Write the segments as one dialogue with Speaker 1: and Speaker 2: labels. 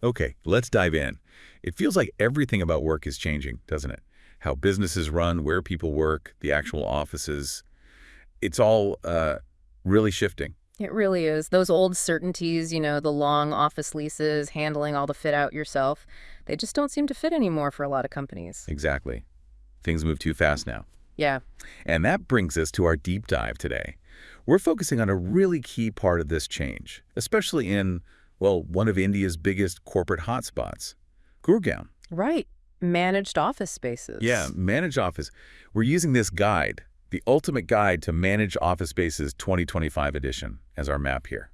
Speaker 1: Okay, let's dive in. It feels like everything about work is changing, doesn't it? How businesses run, where people work, the actual offices. It's all really shifting.
Speaker 2: It really is. Those old certainties, the long office leases, handling all the fit out yourself, they just don't seem to fit anymore for a lot of companies.
Speaker 1: Exactly. Things move too fast now.
Speaker 2: Yeah.
Speaker 1: And that brings us to our deep dive today. We're focusing on a really key part of this change, especially in, well, one of India's biggest corporate hotspots, Gurgaon.
Speaker 2: Right. Managed office
Speaker 1: Yeah,
Speaker 2: spaces.
Speaker 1: managed office. We're using this guide, the ultimate guide to manage office spaces 2025 edition, as our map here.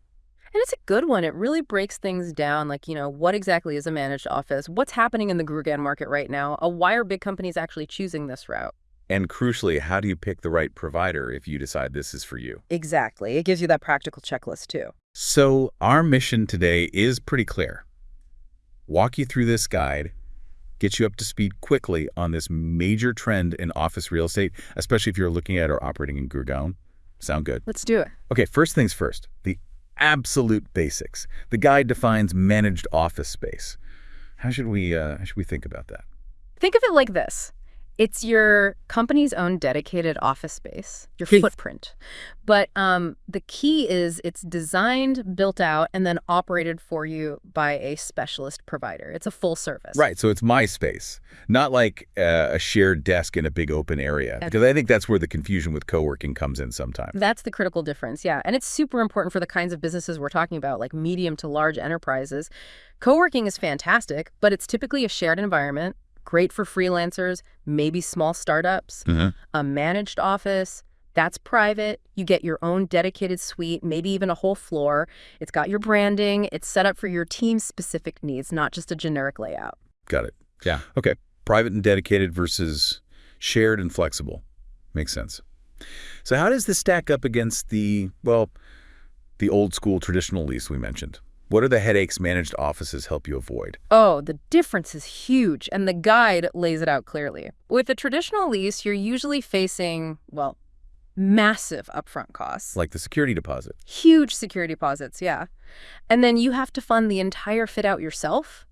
Speaker 2: And it's a good one. It really breaks things down, like, what exactly is a managed office? What's happening in the Gurgaon market right now? Why are big companies actually choosing this route?
Speaker 1: And crucially, how do you pick the right provider if you decide this is for you?
Speaker 2: Exactly. It gives you that practical checklist, too.
Speaker 1: So our mission today is pretty clear. Walk you through this guide, get you up to speed quickly on this major trend in office real estate, especially if you're looking at or operating in Gurgaon. Sound good?
Speaker 2: Let's do it.
Speaker 1: Okay, first things first, the absolute basics. The guide defines managed office space. How should we think about that?
Speaker 2: Think of it like this. It's your company's own dedicated office space, your
Speaker 1: Okay.
Speaker 2: footprint. But the key is it's designed, built out, and then operated for you by a specialist provider. It's a full service.
Speaker 1: Right, so it's my space, not like a shared desk in a big open area,
Speaker 2: That's-
Speaker 1: because I think that's where the confusion with co-working comes in sometimes.
Speaker 2: That's the critical difference, yeah. And it's super important for the kinds of businesses we're talking about, like medium to large enterprises. Co-working is fantastic, but it's typically a shared environment, great for freelancers, maybe small startups. A managed office, that's private. You get your own dedicated suite, maybe even a whole floor. It's got your branding. It's set up for your team's specific needs, not just a generic layout.
Speaker 1: Got it. Yeah. Okay, private and dedicated versus shared and flexible. Makes sense. So how does this stack up against the old school traditional lease we mentioned? What are the headaches managed offices help you avoid?
Speaker 2: Oh, the difference is huge, and the guide lays it out clearly. With a traditional lease, you're usually facing, well, massive upfront costs.
Speaker 1: Like the security deposit.
Speaker 2: Huge security deposits, yeah. And then you have to fund the entire fit out yourself.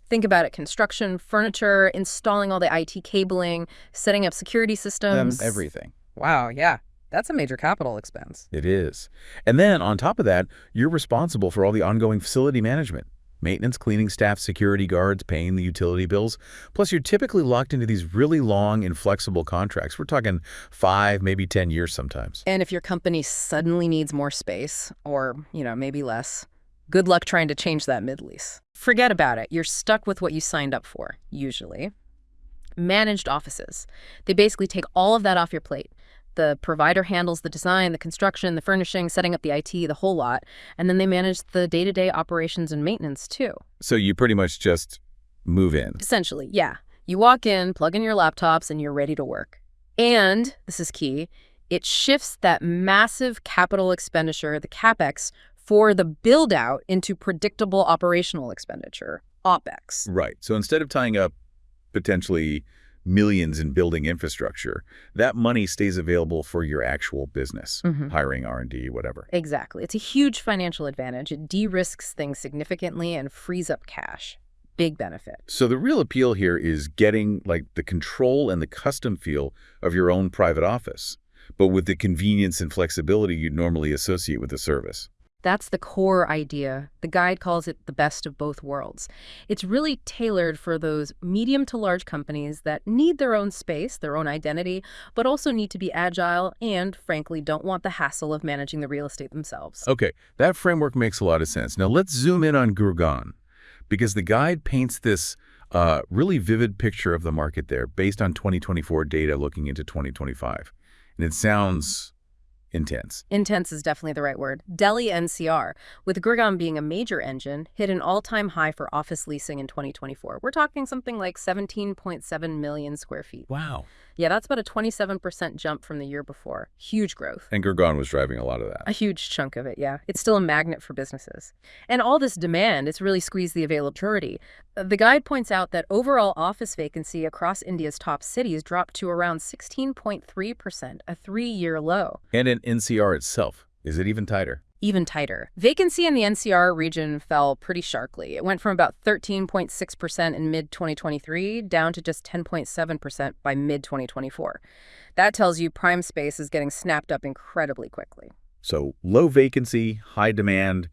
Speaker 2: Think about it, construction, furniture, installing all the IT cabling, setting up security systems.
Speaker 1: Everything.
Speaker 2: Wow, yeah. That's a major capital expense.
Speaker 1: It is. And then on top of that, you're responsible for all the ongoing facility management. Maintenance, cleaning staff, security guards, paying the utility bills. Plus, you're typically locked into these really long, inflexible contracts. We're talking 5, maybe 10 years sometimes.
Speaker 2: And if your company suddenly needs more space, or, maybe less, good luck trying to change that mid-lease. Forget about it. You're stuck with what you signed up for, usually. Managed offices. They basically take all of that off your plate. The provider handles the design, the construction, the furnishing, setting up the IT, the whole lot. And then they manage the day-to-day operations and maintenance, too.
Speaker 1: So you pretty much just move in.
Speaker 2: Essentially, yeah. You walk in, plug in your laptops, and you're ready to work. And, this is key, it shifts that massive capital expenditure, the CapEx, for the build-out into predictable operational expenditure, OpEx.
Speaker 1: Right. So instead of tying up potentially millions in building infrastructure, that money stays available for your actual business, hiring R&D, whatever.
Speaker 2: Exactly. It's a huge financial advantage. It de-risks things significantly and frees up cash. Big benefit.
Speaker 1: So the real appeal here is getting like the control and the custom feel of your own private office, but with the convenience and flexibility you'd normally associate with the service.
Speaker 2: That's the core idea. The guide calls it the best of both worlds. It's really tailored for those medium to large companies that need their own space, their own identity, but also need to be agile and, frankly, don't want the hassle of managing the real estate themselves.
Speaker 1: Okay, that framework makes a lot of sense. Now let's zoom in on Gurgaon, because the guide paints this really vivid picture of the market there based on 2024 data looking into 2025. And it sounds intense.
Speaker 2: Intense is definitely the right word. Delhi-NCR, with Gurgaon being a major engine, hit an all-time high for office leasing in 2024. We're talking something like 17.7 million square feet.
Speaker 1: Wow.
Speaker 2: Yeah, that's about a 27% jump from the year before. Huge growth.
Speaker 1: And Gurgaon was driving a lot of that.
Speaker 2: A huge chunk of it, yeah. It's still a magnet for businesses. And all this demand, it's really squeezed the availability. The guide points out that overall office vacancy across India's top cities dropped to around 16.3%, a 3-year low.
Speaker 1: And in NCR itself, is it even tighter?
Speaker 2: even tighter. Vacancy in the NCR region fell pretty sharply. It went from about 13.6% in mid-2023 down to just 10.7% by mid-2024. That tells you prime space is getting snapped up incredibly quickly.
Speaker 1: So low vacancy, high demand.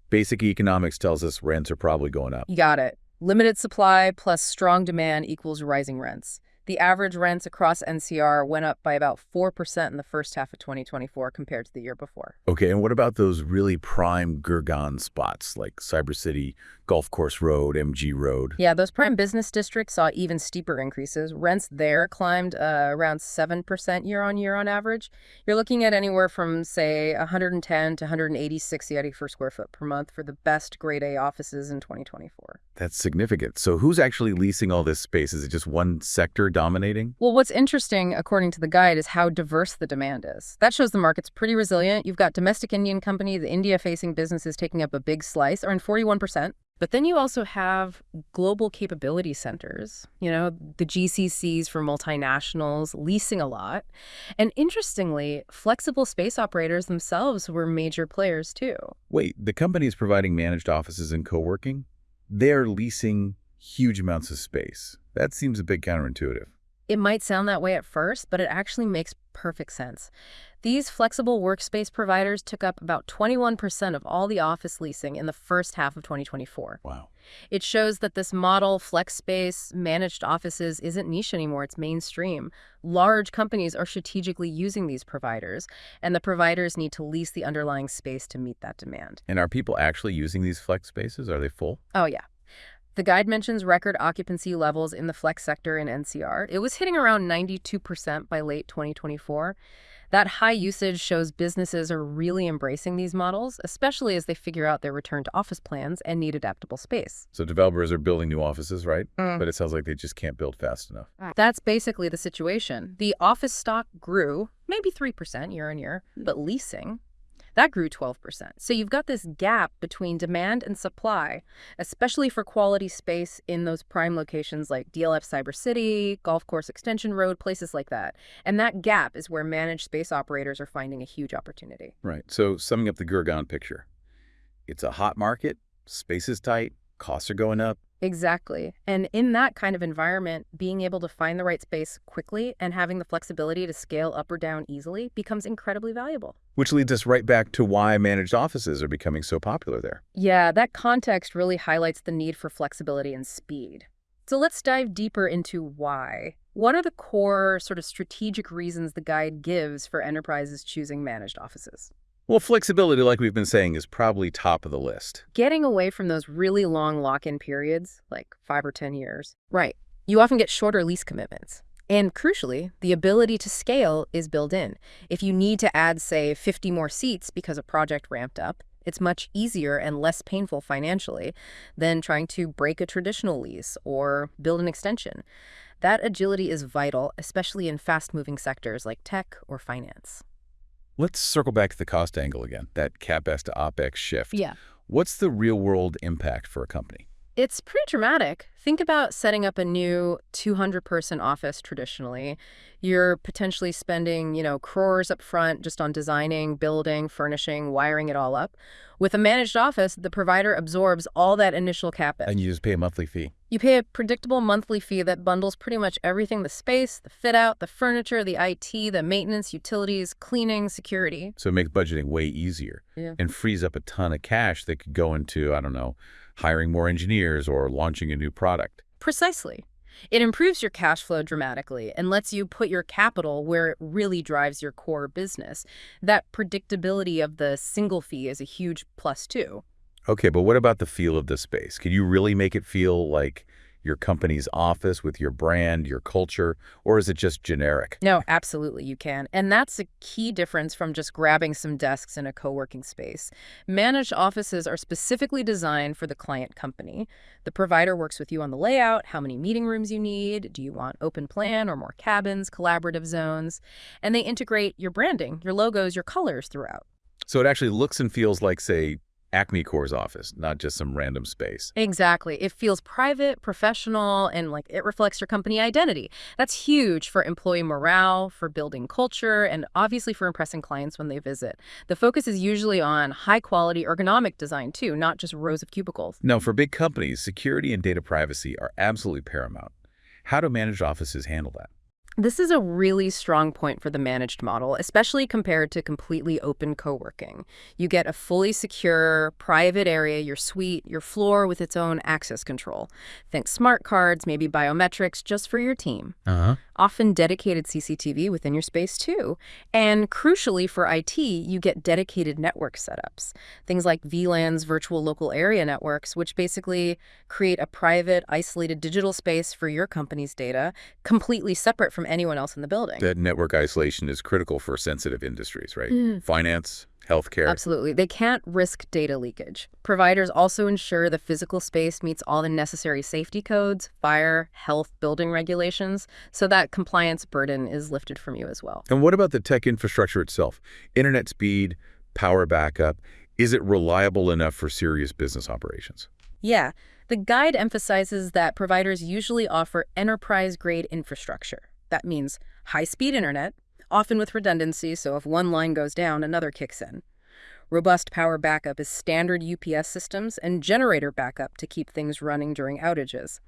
Speaker 1: Basic economics tells us rents are probably going up.
Speaker 2: You got it. Limited supply plus strong demand equals rising rents. The average rents across NCR went up by about 4% in the first half of 2024 compared to the year before.
Speaker 1: Okay, and what about those really prime Gurgaon spots like Cyber City, Golf Course Road, MG Road?
Speaker 2: Yeah, those prime business districts saw even steeper increases. Rents there climbed around 7% year on year on average. You're looking at anywhere from, say, 110 to 186 yeti per square foot per month for the best grade A offices in 2024.
Speaker 1: That's significant. So who's actually leasing all this space? Is it just one sector dominating?
Speaker 2: Well, what's interesting, according to the guide, is how diverse the demand is. That shows the market's pretty resilient. You've got domestic Indian companies, the India-facing businesses taking up a big slice, earn 41%. But then you also have global capability centers, the GCCs for multinationals, leasing a lot. And interestingly, flexible space operators themselves were major players too.
Speaker 1: Wait, the companies providing managed offices and co-working, they're leasing huge amounts of space. That seems a bit counterintuitive.
Speaker 2: It might sound that way at first, but it actually makes perfect sense. These flexible workspace providers took up about 21% of all the office leasing in the first half of 2024.
Speaker 1: Wow.
Speaker 2: It shows that this model, flex space, managed offices, isn't niche anymore, it's mainstream. Large companies are strategically using these providers, and the providers need to lease the underlying space to meet that demand.
Speaker 1: And are people actually using these flex spaces? Are they full?
Speaker 2: Oh, yeah. The guide mentions record occupancy levels in the flex sector in NCR. It was hitting around 92% by late 2024. That high usage shows businesses are really embracing these models, especially as they figure out their return to office plans and need adaptable space.
Speaker 1: So developers are building new offices, right? But it sounds like they just can't build fast enough.
Speaker 2: That's basically the situation. The office stock grew maybe 3% year on year, but leasing, that grew 12%. So you've got this gap between demand and supply, especially for quality space in those prime locations like DLF Cyber City, Golf Course Extension Road, places like that. And that gap is where managed space operators are finding a huge opportunity.
Speaker 1: Right. So summing up the Gurgaon picture, it's a hot market, space is tight, costs are going up.
Speaker 2: Exactly. And in that kind of environment, being able to find the right space quickly and having the flexibility to scale up or down easily becomes incredibly valuable.
Speaker 1: Which leads us right back to why managed offices are becoming so popular there.
Speaker 2: Yeah, that context really highlights the need for flexibility and speed. So let's dive deeper into why. What are the core sort of strategic reasons the guide gives for enterprises choosing managed offices?
Speaker 1: Well, flexibility, like we've been saying, is probably top of the list.
Speaker 2: Getting away from those really long lock-in periods, like 5 or 10 years. Right. You often get shorter lease commitments. And crucially, the ability to scale is built in. If you need to add, say, 50 more seats because a project ramped up, it's much easier and less painful financially than trying to break a traditional lease or build an extension. That agility is vital, especially in fast-moving sectors like tech or finance.
Speaker 1: Let's circle back to the cost angle again, that CapEx to OpEx shift.
Speaker 2: Yeah.
Speaker 1: What's the real-world impact for a company?
Speaker 2: It's pretty dramatic. Think about setting up a new 200-person office traditionally. You're potentially spending, crores up front just on designing, building, furnishing, wiring it all up. With a managed office, the provider absorbs all that initial CapEx.
Speaker 1: And you just pay a monthly fee.
Speaker 2: You pay a predictable monthly fee that bundles pretty much everything: the space, the fit out, the furniture, the IT, the maintenance, utilities, cleaning, security.
Speaker 1: So it makes budgeting way easier and frees up a ton of cash that could go into, hiring more engineers or launching a new product.
Speaker 2: Precisely. It improves your cash flow dramatically and lets you put your capital where it really drives your core business. That predictability of the single fee is a huge plus too.
Speaker 1: Okay, but what about the feel of the space? Can you really make it feel like your company's office with your brand, your culture, or is it just generic?
Speaker 2: No, absolutely you can. And that's a key difference from just grabbing some desks in a co-working space. Managed offices are specifically designed for the client company. The provider works with you on the layout, how many meeting rooms you need, do you want open plan or more cabins, collaborative zones, and they integrate your branding, your logos, your colors throughout.
Speaker 1: So it actually looks and feels like, say, Acme Corps' office, not just some random space.
Speaker 2: Exactly. It feels private, professional, and like it reflects your company identity. That's huge for employee morale, for building culture, and obviously for impressing clients when they visit. The focus is usually on high-quality ergonomic design, too, not just rows of cubicles.
Speaker 1: Now, for big companies, security and data privacy are absolutely paramount. How do managed offices handle that?
Speaker 2: This is a really strong point for the managed model, especially compared to completely open co-working. You get a fully secure, private area, your suite, your floor with its own access control. Think smart cards, maybe biometrics, just for your team. Often dedicated CCTV within your space, too. And crucially for IT, you get dedicated network setups. Things like VLANs, virtual local area networks, which basically create a private, isolated digital space for your company's data, completely separate from anyone else in the building.
Speaker 1: That network isolation is critical for sensitive industries, right? Finance, healthcare.
Speaker 2: Absolutely. They can't risk data leakage. Providers also ensure the physical space meets all the necessary safety codes, fire, health, building regulations, so that compliance burden is lifted from you as well.
Speaker 1: And what about the tech infrastructure itself? Internet speed, power backup. Is it reliable enough for serious business operations?
Speaker 2: Yeah. The guide emphasizes that providers usually offer enterprise-grade infrastructure. That means high-speed internet, often with redundancy, so if one line goes down, another kicks in. Robust power backup is standard UPS systems and generator backup to keep things running during outages.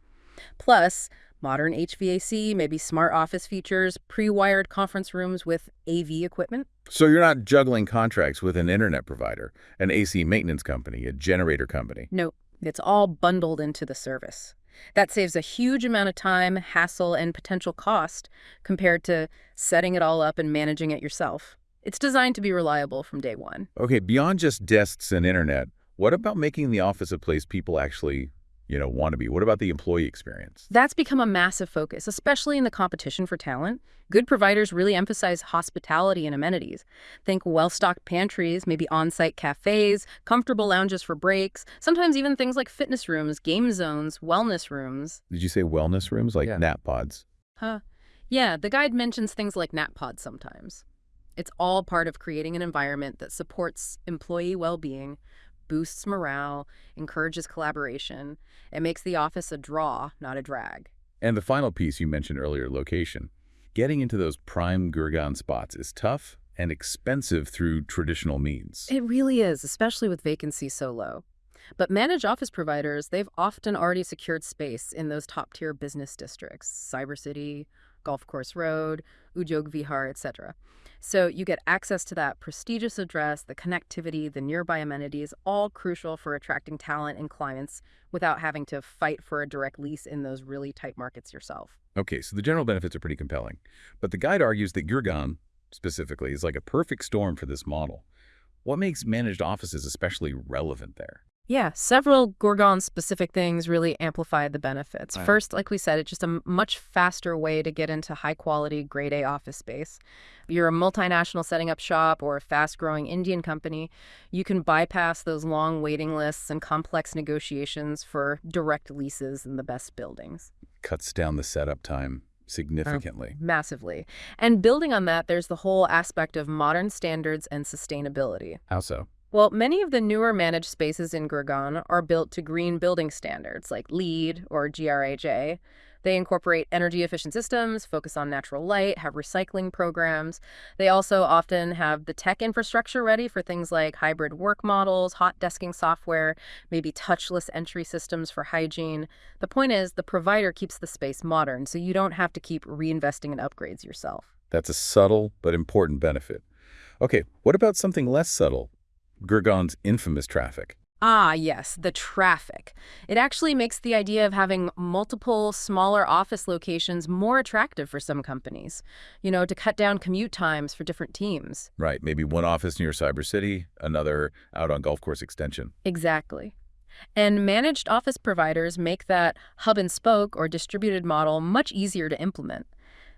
Speaker 2: Plus, modern HVAC, maybe smart office features, pre-wired conference rooms with AV equipment.
Speaker 1: So you're not juggling contracts with an internet provider, an AC maintenance company, a generator company.
Speaker 2: No, it's all bundled into the service. That saves a huge amount of time, hassle, and potential cost compared to setting it all up and managing it yourself. It's designed to be reliable from day one.
Speaker 1: Okay, beyond just desks and internet, what about making the office a place people actually, want to be? What about the employee experience?
Speaker 2: That's become a massive focus, especially in the competition for talent. Good providers really emphasize hospitality and amenities. Think well-stocked pantries, maybe on-site cafes, comfortable lounges for breaks, sometimes even things like fitness rooms, game zones, wellness rooms.
Speaker 1: Did you say wellness rooms, like nap pods?
Speaker 2: Yeah, the guide mentions things like nap pods sometimes. It's all part of creating an environment that supports employee well-being, boosts morale, encourages collaboration. It makes the office a draw, not a drag.
Speaker 1: And the final piece you mentioned earlier, location. Getting into those prime Gurgaon spots is tough and expensive through traditional means.
Speaker 2: It really is, especially with vacancies so low. But managed office providers, they've often already secured space in those top-tier business districts, Cyber City, Golf Course Road, Udyog Vihar, etc. So you get access to that prestigious address, the connectivity, the nearby amenities, all crucial for attracting talent and clients without having to fight for a direct lease in those really tight markets yourself.
Speaker 1: Okay, so the general benefits are pretty compelling. But the guide argues that Gurgaon, specifically, is like a perfect storm for this model. What makes managed offices especially relevant there?
Speaker 2: Yeah, several Gurgaon-specific things really amplify the benefits.
Speaker 1: Right.
Speaker 2: First, like we said, it's just a much faster way to get into high-quality, grade-A office space. If you're a multinational setting up shop or a fast-growing Indian company, you can bypass those long waiting lists and complex negotiations for direct leases in the best buildings.
Speaker 1: Cuts down the setup time significantly.
Speaker 2: Massively. And building on that, there's the whole aspect of modern standards and sustainability.
Speaker 1: How so?
Speaker 2: Well, many of the newer managed spaces in Gurgaon are built to green building standards like LEED or GRAJ. They incorporate energy-efficient systems, focus on natural light, have recycling programs. They also often have the tech infrastructure ready for things like hybrid work models, hot desking software, maybe touchless entry systems for hygiene. The point is, the provider keeps the space modern, so you don't have to keep reinvesting in upgrades yourself.
Speaker 1: That's a subtle but important benefit. Okay, what about something less subtle? Gurgaon's infamous traffic.
Speaker 2: Ah, yes, the traffic. It actually makes the idea of having multiple smaller office locations more attractive for some companies, to cut down commute times for different teams.
Speaker 1: Right, maybe one office near Cyber City, another out on Golf Course Extension.
Speaker 2: Exactly. And managed office providers make that hub and spoke or distributed model much easier to implement.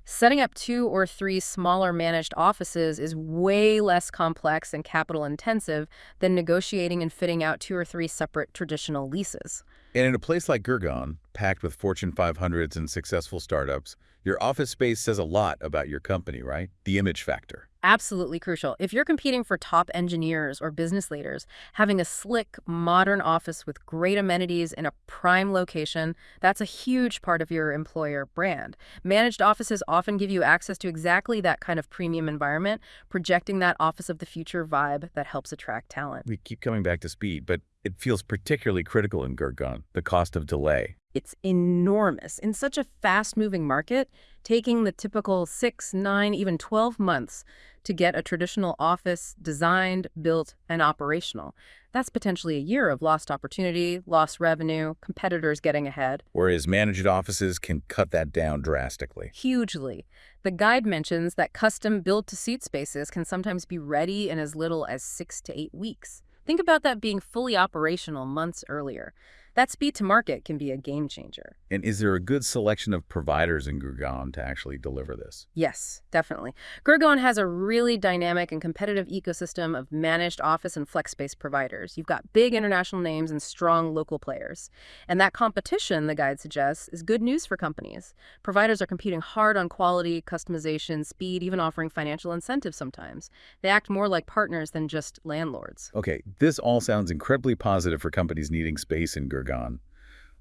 Speaker 2: Setting up 2 or 3 smaller managed offices is way less complex and capital intensive than negotiating and fitting out 2 or 3 separate traditional leases.
Speaker 1: And in a place like Gurgaon, packed with Fortune 500s and successful startups, your office space says a lot about your company, right? The image factor.
Speaker 2: Absolutely crucial. If you're competing for top engineers or business leaders, having a slick, modern office with great amenities in a prime location, that's a huge part of your employer brand. Managed offices often give you access to exactly that kind of premium environment, projecting that office of the future vibe that helps attract talent.
Speaker 1: We keep coming back to speed, but it feels particularly critical in Gurgaon, the cost of delay.
Speaker 2: It's enormous. In such a fast-moving market, taking the typical 6, 9, even 12 months to get a traditional office designed, built, and operational. That's potentially a year of lost opportunity, lost revenue, competitors getting ahead.
Speaker 1: Whereas managed offices can cut that down drastically.
Speaker 2: Hugely. The guide mentions that custom built-to-suit spaces can sometimes be ready in as little as 6 to 8 weeks. Think about that being fully operational months earlier. That speed to market can be a game changer.
Speaker 1: And is there a good selection of providers in Gurgaon to actually deliver this?
Speaker 2: Yes, definitely. Gurgaon has a really dynamic and competitive ecosystem of managed office and flex space providers. You've got big international names and strong local players. And that competition, the guide suggests, is good news for companies. Providers are competing hard on quality, customization, speed, even offering financial incentives sometimes. They act more like partners than just landlords.
Speaker 1: Okay, this all sounds incredibly positive for companies needing space in Gurgaon.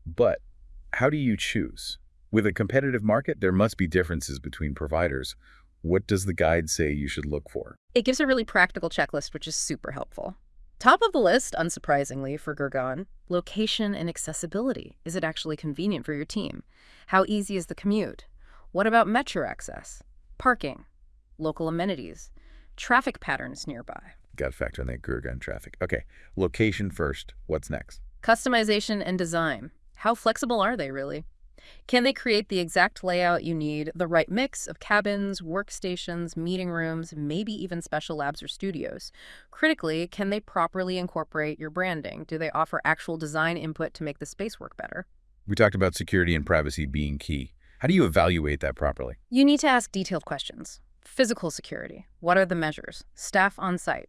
Speaker 1: But how do you choose? With a competitive market, there must be differences between providers. What does the guide say you should look for?
Speaker 2: It gives a really practical checklist, which is super helpful. Top of the list, unsurprisingly, for Gurgaon, location and accessibility. Is it actually convenient for your team? How easy is the commute? What about metro access? Parking? Local amenities? Traffic patterns nearby?
Speaker 1: Got to factor in that Gurgaon traffic. Okay, location first. What's next?
Speaker 2: Customization and design. How flexible are they, really? Can they create the exact layout you need, the right mix of cabins, workstations, meeting rooms, maybe even special labs or studios? Critically, can they properly incorporate your branding? Do they offer actual design input to make the space work better?
Speaker 1: We talked about security and privacy being key. How do you evaluate that properly?
Speaker 2: You need to ask detailed questions. Physical security. What are the measures? Staff on site.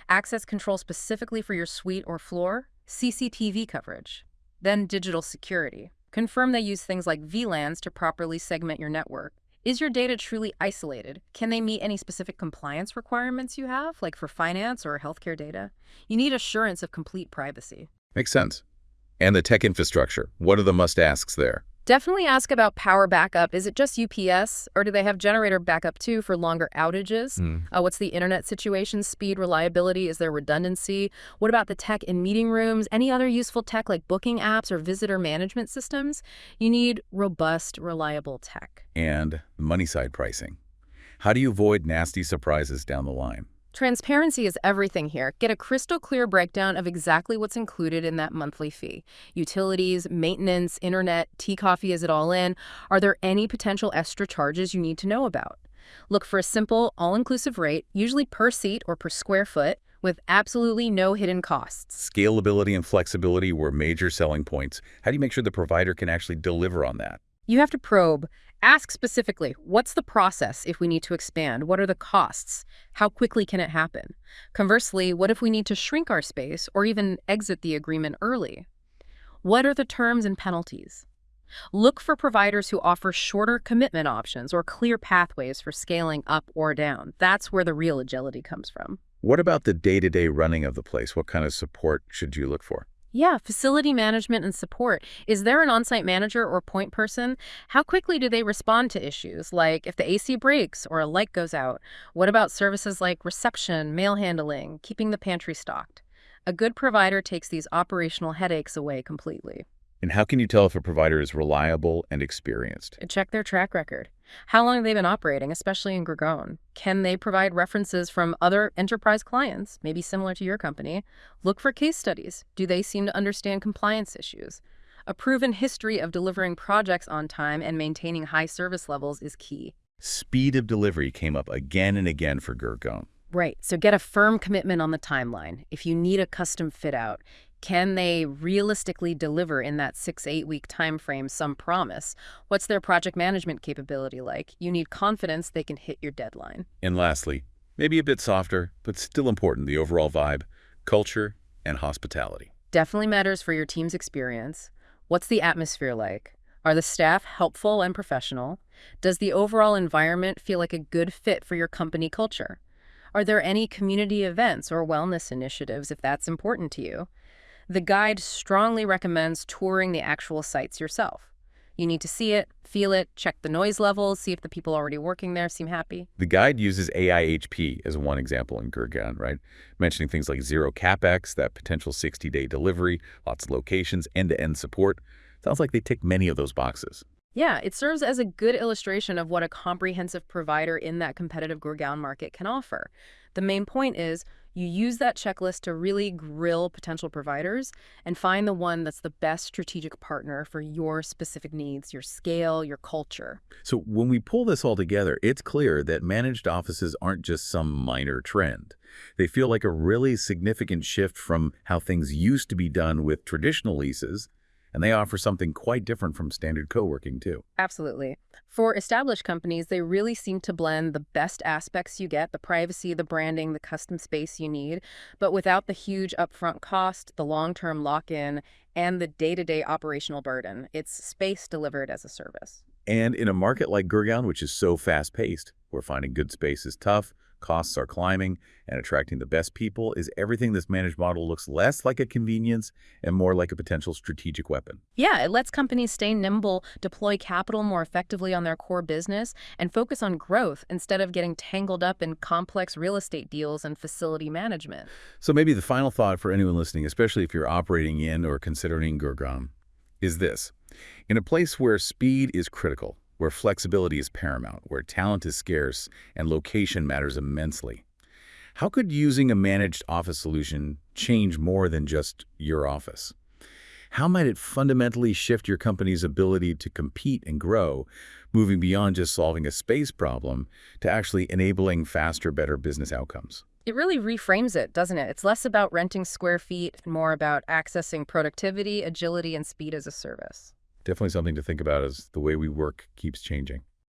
Speaker 2: Access control specifically for your suite or floor. CCTV coverage. Then digital security. Confirm they use things like VLANs to properly segment your network. Is your data truly isolated? Can they meet any specific compliance requirements you have, like for finance or healthcare data? You need assurance of complete privacy.
Speaker 1: Makes sense. And the tech infrastructure. What are the must-asks there?
Speaker 2: Definitely ask about power backup. Is it just UPS, or do they have generator backup too for longer outages? What's the internet situation, speed, reliability? Is there redundancy? What about the tech in meeting rooms? Any other useful tech like booking apps or visitor management systems? You need robust, reliable tech.
Speaker 1: And money side pricing. How do you avoid nasty surprises down the line?
Speaker 2: Transparency is everything here. Get a crystal clear breakdown of exactly what's included in that monthly fee. Utilities, maintenance, internet, tea, coffee, is it all in? Are there any potential extra charges you need to know about? Look for a simple, all-inclusive rate, usually per seat or per square foot, with absolutely no hidden costs.
Speaker 1: Scalability and flexibility were major selling points. How do you make sure the provider can actually deliver on that?
Speaker 2: You have to probe. Ask specifically, what's the process if we need to expand? What are the costs? How quickly can it happen? Conversely, what if we need to shrink our space or even exit the agreement early? What are the terms and penalties? Look for providers who offer shorter commitment options or clear pathways for scaling up or down. That's where the real agility comes from.
Speaker 1: What about the day-to-day running of the place? What kind of support should you look for?
Speaker 2: Yeah, facility management and support. Is there an on-site manager or point person? How quickly do they respond to issues, like if the AC breaks or a light goes out? What about services like reception, mail handling, keeping the pantry stocked? A good provider takes these operational headaches away completely.
Speaker 1: And how can you tell if a provider is reliable and experienced?
Speaker 2: Check their track record. How long have they been operating, especially in Gurgaon? Can they provide references from other enterprise clients, maybe similar to your company? Look for case studies. Do they seem to understand compliance issues? A proven history of delivering projects on time and maintaining high service levels is key.
Speaker 1: Speed of delivery came up again and again for Gurgaon.
Speaker 2: Right, so get a firm commitment on the timeline. If you need a custom fit out, can they realistically deliver in that 6-8 week time frame some promise? What's their project management capability like? You need confidence they can hit your deadline.
Speaker 1: And lastly, maybe a bit softer, but still important, the overall vibe, culture, and hospitality.
Speaker 2: Definitely matters for your team's experience. What's the atmosphere like? Are the staff helpful and professional? Does the overall environment feel like a good fit for your company culture? Are there any community events or wellness initiatives if that's important to you? The guide strongly recommends touring the actual sites yourself. You need to see it, feel it, check the noise levels, see if the people already working there seem happy.
Speaker 1: The guide uses AIHP as one example in Gurgaon, right? Mentioning things like zero CapEx, that potential 60-day delivery, lots of locations, end-to-end support. Sounds like they tick many of those boxes.
Speaker 2: Yeah, it serves as a good illustration of what a comprehensive provider in that competitive Gurgaon market can offer. The main point is you use that checklist to really grill potential providers and find the one that's the best strategic partner for your specific needs, your scale, your culture.
Speaker 1: So when we pull this all together, it's clear that managed offices aren't just some minor trend. They feel like a really significant shift from how things used to be done with traditional leases, and they offer something quite different from standard co-working too.
Speaker 2: Absolutely. For established companies, they really seem to blend the best aspects you get, the privacy, the branding, the custom space you need, but without the huge upfront cost, the long-term lock-in, and the day-to-day operational burden. It's space delivered as a service.
Speaker 1: And in a market like Gurgaon, which is so fast-paced, where finding good space is tough, costs are climbing, and attracting the best people is everything this managed model looks less like a convenience and more like a potential strategic weapon.
Speaker 2: Yeah, it lets companies stay nimble, deploy capital more effectively on their core business, and focus on growth instead of getting tangled up in complex real estate deals and facility management.
Speaker 1: So maybe the final thought for anyone listening, especially if you're operating in or considering Gurgaon, is this. In a place where speed is critical, where flexibility is paramount, where talent is scarce, and location matters immensely, how could using a managed office solution change more than just your office? How might it fundamentally shift your company's ability to compete and grow, moving beyond just solving a space problem to actually enabling faster, better business outcomes?
Speaker 2: It really reframes it, doesn't it? It's less about renting square feet and more about accessing productivity, agility, and speed as a service.
Speaker 1: Definitely something to think about as the way we work keeps changing.